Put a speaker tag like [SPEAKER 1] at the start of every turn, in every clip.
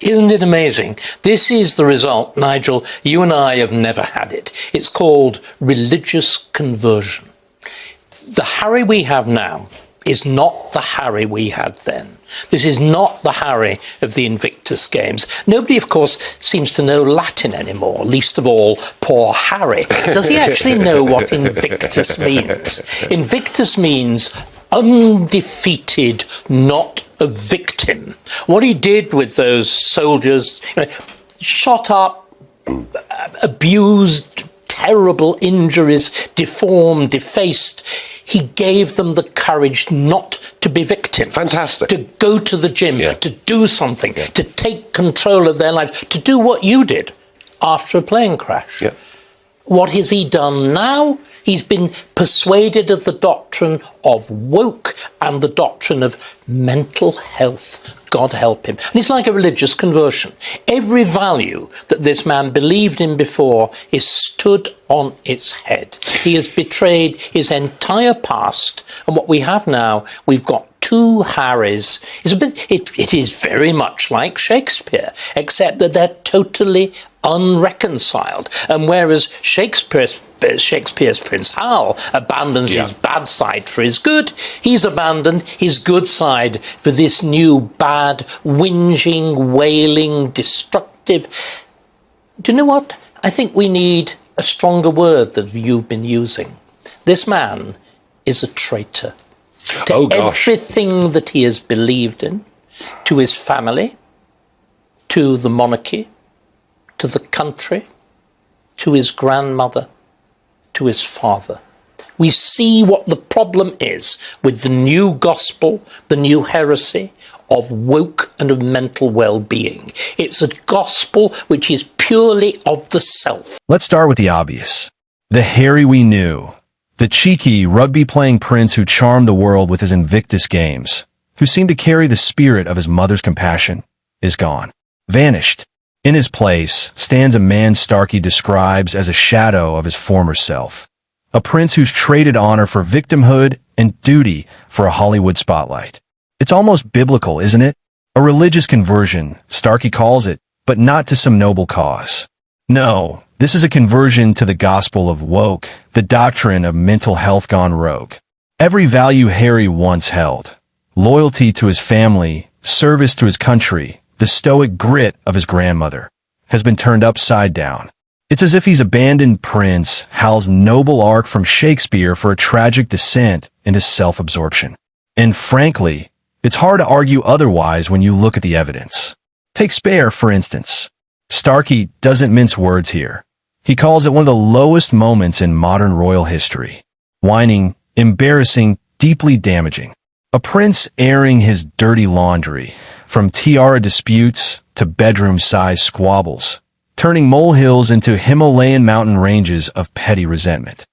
[SPEAKER 1] Isn't it amazing? This is the result, Nigel. You and I have never had it. It's called religious conversion. The Harry we have now is not the Harry we had then. This is not the Harry of the Invictus Games. Nobody, of course, seems to know Latin anymore, least of all poor Harry. Does he actually know what Invictus means? Invictus means undefeated, not a victim. What he did with those soldiers, shot up, abused, terrible injuries, deformed, defaced, he gave them the courage not to be victims.
[SPEAKER 2] Fantastic.
[SPEAKER 1] To go to the gym, to do something, to take control of their lives, to do what you did after a plane crash.
[SPEAKER 2] Yeah.
[SPEAKER 1] What has he done now? He's been persuaded of the doctrine of woke and the doctrine of mental health. God help him. And it's like a religious conversion. Every value that this man believed in before is stood on its head. He has betrayed his entire past, and what we have now, we've got two Harrys. It is very much like Shakespeare, except that they're totally unreconciled. And whereas Shakespeare's Prince Hal abandons his bad side for his good, he's abandoned his good side for this new bad, whinging, wailing, destructive. Do you know what? I think we need a stronger word that you've been using. This man is a traitor to everything that he has believed in, to his family, to the monarchy, to the country, to his grandmother, to his father. We see what the problem is with the new gospel, the new heresy of woke and of mental well-being. It's a gospel which is purely of the self.
[SPEAKER 3] Let's start with the obvious. The Harry we knew. The cheeky, rugby-playing prince who charmed the world with his Invictus Games, who seemed to carry the spirit of his mother's compassion, is gone. Vanished. In his place stands a man Starkey describes as a shadow of his former self. A prince who's traded honor for victimhood and duty for a Hollywood spotlight. It's almost biblical, isn't it? A religious conversion, Starkey calls it, but not to some noble cause. No, this is a conversion to the gospel of woke, the doctrine of mental health gone rogue. Every value Harry once held, loyalty to his family, service to his country, the stoic grit of his grandmother, has been turned upside down. It's as if he's abandoned Prince Hal's noble arc from Shakespeare for a tragic descent into self-absorption. And frankly, it's hard to argue otherwise when you look at the evidence. Take Spare, for instance. Starkey doesn't mince words here. He calls it one of the lowest moments in modern royal history. Whining, embarrassing, deeply damaging. A prince airing his dirty laundry, from tiara disputes to bedroom-sized squabbles, turning molehills into Himalayan mountain ranges of petty resentment.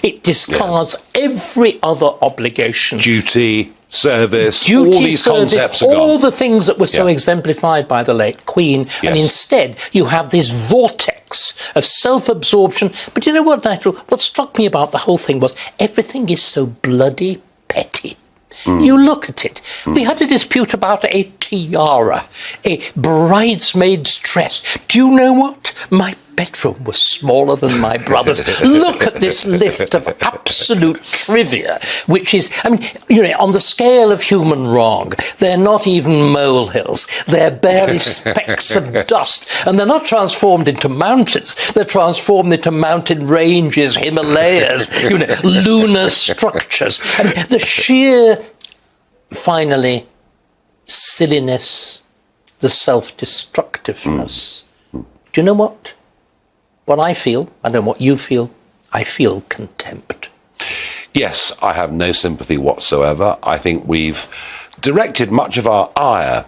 [SPEAKER 1] It discards every other obligation.
[SPEAKER 2] Duty, service, all these concepts are gone.
[SPEAKER 1] All the things that were so exemplified by the late Queen, and instead you have this vortex of self-absorption. But you know what, Nigel? What struck me about the whole thing was everything is so bloody petty. You look at it. We had a dispute about a tiara, a bridesmaid's dress. Do you know what? My bedroom was smaller than my brother's. Look at this list of absolute trivia, which is, on the scale of human wrong, they're not even molehills. They're barely specks of dust. And they're not transformed into mountains. They're transformed into mountain ranges, Himalayas, lunar structures. And the sheer, finally, silliness, the self-destructiveness. Do you know what? What I feel, I don't know what you feel, I feel contempt.
[SPEAKER 2] Yes, I have no sympathy whatsoever. I think we've directed much of our ire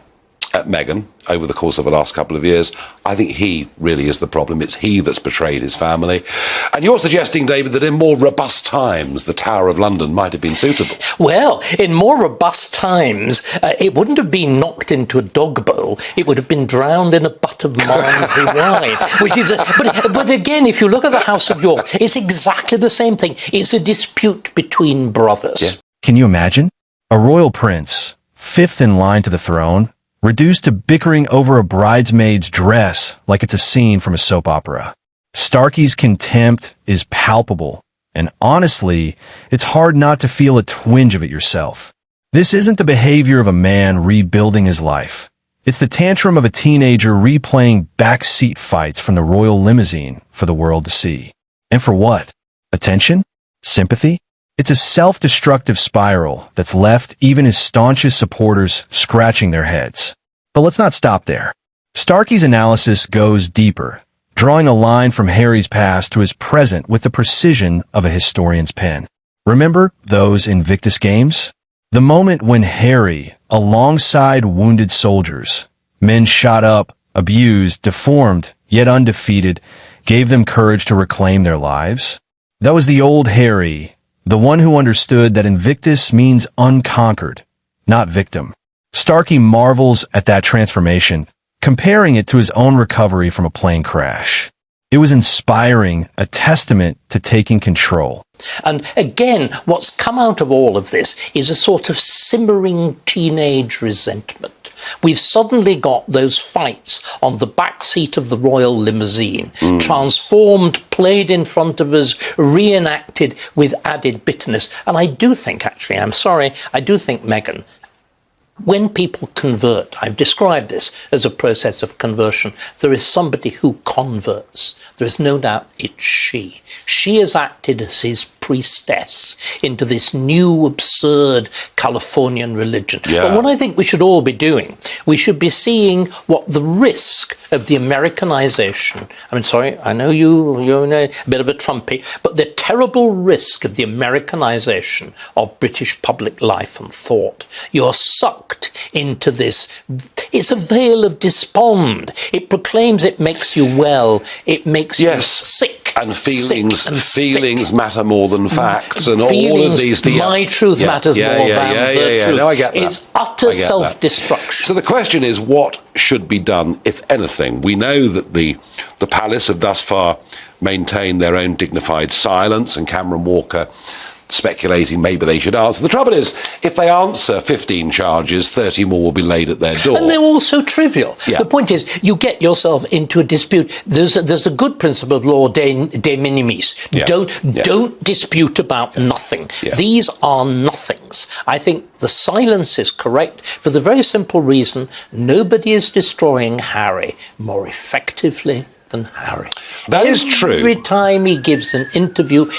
[SPEAKER 2] at Meghan over the course of the last couple of years. I think he really is the problem. It's he that's betrayed his family. And you're suggesting, David, that in more robust times, the Tower of London might have been suitable.
[SPEAKER 1] Well, in more robust times, it wouldn't have been knocked into a dog bowl. It would have been drowned in a butt of Malmsey wine. Which is but again, if you look at the House of York, it's exactly the same thing. It's a dispute between brothers.
[SPEAKER 3] Can you imagine? A royal prince, fifth in line to the throne, reduced to bickering over a bridesmaid's dress like it's a scene from a soap opera. Starkey's contempt is palpable, and honestly, it's hard not to feel a twinge of it yourself. This isn't the behavior of a man rebuilding his life. It's the tantrum of a teenager replaying backseat fights from the royal limousine for the world to see. And for what? Attention? Sympathy? It's a self-destructive spiral that's left even his staunchest supporters scratching their heads. But let's not stop there. Starkey's analysis goes deeper, drawing a line from Harry's past to his present with the precision of a historian's pen. Remember those Invictus Games? The moment when Harry, alongside wounded soldiers, men shot up, abused, deformed, yet undefeated, gave them courage to reclaim their lives? That was the old Harry, the one who understood that Invictus means unconquered, not victim. Starkey marvels at that transformation, comparing it to his own recovery from a plane crash. It was inspiring, a testament to taking control.
[SPEAKER 1] And again, what's come out of all of this is a sort of simmering teenage resentment. We've suddenly got those fights on the back seat of the royal limousine, transformed, played in front of us, reenacted with added bitterness. And I do think, actually, I'm sorry, I do think, Meghan, when people convert, I've described this as a process of conversion, there is somebody who converts. There is no doubt it's she. She has acted as his priestess into this new absurd Californian religion. But what I think we should all be doing, we should be seeing what the risk of the Americanization, I'm sorry, I know you're a bit of a Trumpy, but the terrible risk of the Americanization of British public life and thought. You're sucked into this. It's a veil of despond. It proclaims it makes you well. It makes you sick.
[SPEAKER 2] And feelings,
[SPEAKER 1] feelings
[SPEAKER 2] matter more than facts, and all of these things.
[SPEAKER 1] My truth matters more than the truth.
[SPEAKER 2] No, I get that.
[SPEAKER 1] It's utter self-destruction.
[SPEAKER 2] So the question is, what should be done, if anything? We know that the palace have thus far maintained their own dignified silence, and Cameron Walker speculating maybe they should answer. The trouble is, if they answer 15 charges, 30 more will be laid at their door.
[SPEAKER 1] And they're all so trivial. The point is, you get yourself into a dispute. There's a good principle of law, de minimis. Don't dispute about nothing. These are nothings. I think the silence is correct for the very simple reason nobody is destroying Harry more effectively than Harry.
[SPEAKER 2] That is true.
[SPEAKER 1] Every time he gives an interview,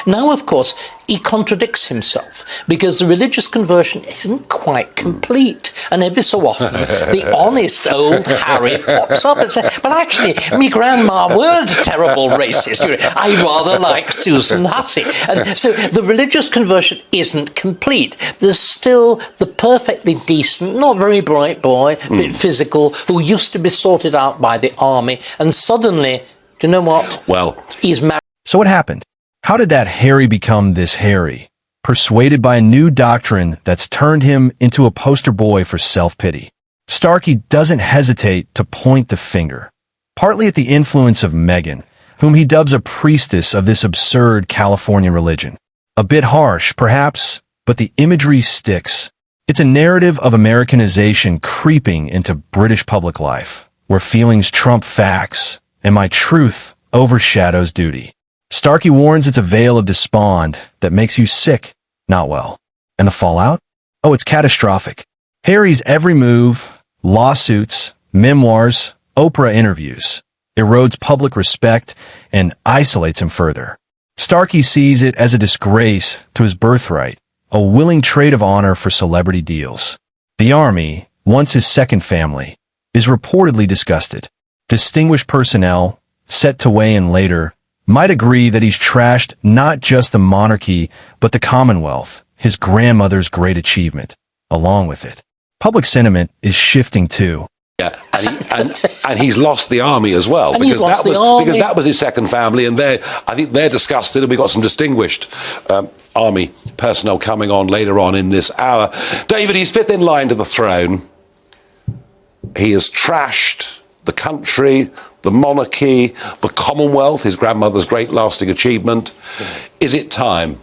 [SPEAKER 1] now, of course, he contradicts himself because the religious conversion isn't quite complete. And every so often, the honest old Harry pops up and says, but actually, me grandma weren't a terrible racist. I rather like Susan Hussey. And so the religious conversion isn't complete. There's still the perfectly decent, not very bright boy, bit physical, who used to be sorted out by the army, and suddenly, do you know what?
[SPEAKER 2] Well,
[SPEAKER 1] he's married.
[SPEAKER 3] So what happened? How did that Harry become this Harry? Persuaded by a new doctrine that's turned him into a poster boy for self-pity. Starkey doesn't hesitate to point the finger, partly at the influence of Meghan, whom he dubs a priestess of this absurd Californian religion. A bit harsh, perhaps, but the imagery sticks. It's a narrative of Americanization creeping into British public life, where feelings trump facts, and my truth overshadows duty. Starkey warns it's a veil of despond that makes you sick, not well. And the fallout? Oh, it's catastrophic. Harry's every move, lawsuits, memoirs, Oprah interviews, erodes public respect and isolates him further. Starkey sees it as a disgrace to his birthright, a willing trade of honor for celebrity deals. The army, once his second family, is reportedly disgusted. Distinguished personnel, set to weigh in later, might agree that he's trashed not just the monarchy, but the Commonwealth, his grandmother's great achievement, along with it. Public sentiment is shifting too.
[SPEAKER 2] And he's lost the army as well, because that was his second family, and I think they're disgusted, and we've got some distinguished army personnel coming on later on in this hour. David, he's fifth in line to the throne. He has trashed the country, the monarchy, the Commonwealth, his grandmother's great lasting achievement. Is it time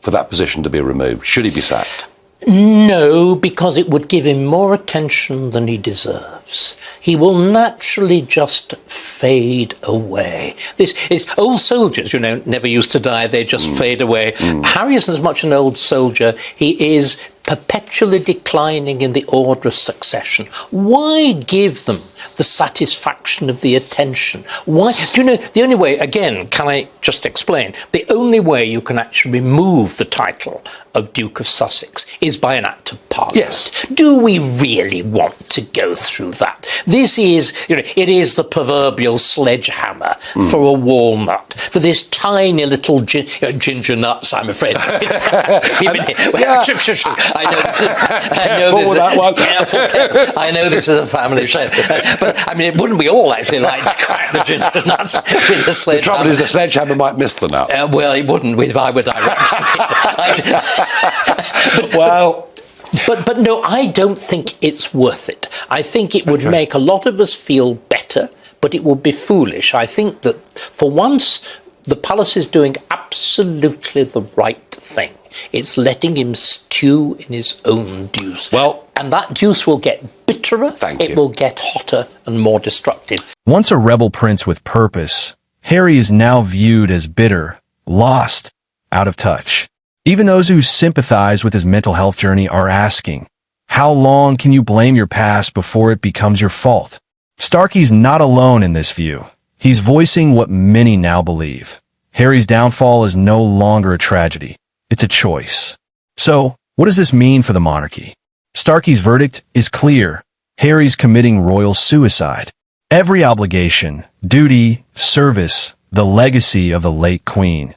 [SPEAKER 2] for that position to be removed? Should he be sacked?
[SPEAKER 1] No, because it would give him more attention than he deserves. He will naturally just fade away. This is old soldiers, never used to die, they just fade away. Harry isn't as much an old soldier, he is perpetually declining in the order of succession. Why give them the satisfaction of the attention? Why? Do you know, the only way, again, can I just explain? The only way you can actually remove the title of Duke of Sussex is by an act of Parliament.
[SPEAKER 2] Yes.
[SPEAKER 1] Do we really want to go through that? This is, it is the proverbial sledgehammer for a walnut, for this tiny little ginger nuts, I'm afraid. I know this is a family show, but I mean, wouldn't we all actually like to crack the ginger nuts with a sledgehammer?
[SPEAKER 2] The trouble is the sledgehammer might miss the nut.
[SPEAKER 1] Well, it wouldn't if I were directing it. But no, I don't think it's worth it. I think it would make a lot of us feel better, but it would be foolish. I think that for once, the palace is doing absolutely the right thing. It's letting him stew in his own juice.
[SPEAKER 2] Well,
[SPEAKER 1] and that juice will get bitterer, it will get hotter and more destructive.
[SPEAKER 3] Once a rebel prince with purpose, Harry is now viewed as bitter, lost, out of touch. Even those who sympathize with his mental health journey are asking, how long can you blame your past before it becomes your fault? Starkey's not alone in this view. He's voicing what many now believe. Harry's downfall is no longer a tragedy. It's a choice. So, what does this mean for the monarchy? Starkey's verdict is clear. Harry's committing royal suicide. Every obligation, duty, service, the legacy of the late Queen